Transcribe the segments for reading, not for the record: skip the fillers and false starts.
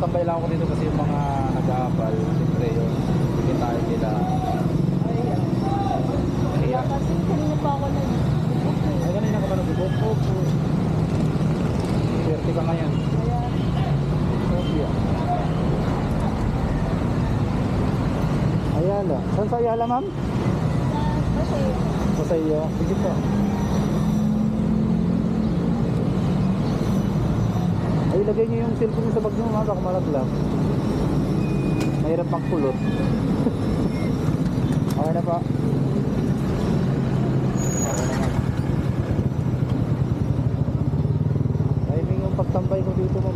Nagtatambay lang ako dito kasi yung mga nag-aapal. Siyempre yun, hindi tayo nila. Kaya kasi kanina pa ako nag-book eh. Ay, kanina ka pa nag-book? Opo. Swerte ka ngayon. Kaya, Sofia. Ayala. Saan sa Ayala, ma'am? kasi, Sa iyo. Sige po. Ay, ilagay niyo yung cellphone sa bag niyo, mga baka malaglag. Mahirap magpulot. Okay na pa. Okay na, ma'am. Timing yung pagtambay ko dito, ma'am.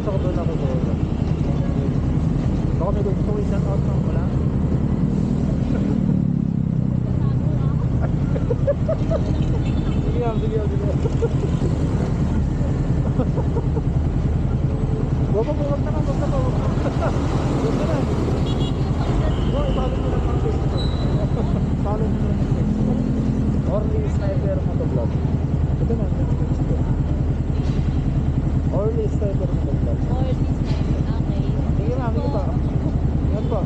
Sa doon ako doon. Baka may gusto i-shout out na wala. Sige yan, sige yan, sige yan. Wag na, wag na, wag na, wag na. Wag na. Wag, follow mo lang ang Facebook. Follow mo lang ang Facebook. Orly Sniper Motovlog. Ito na, yung Facebook. Orly Sniper Motovlog. or this time, okay. Sige na, sige pa. Ingat po.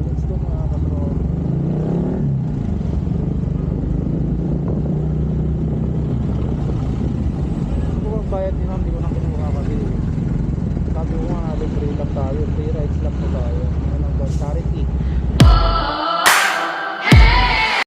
Let's go mga katrol. Kung ang bayad ni ma'am, di ko na kinuha kasi sabi ko nga, free lang tayo, free rides lang po tayo. Ano ba, charity.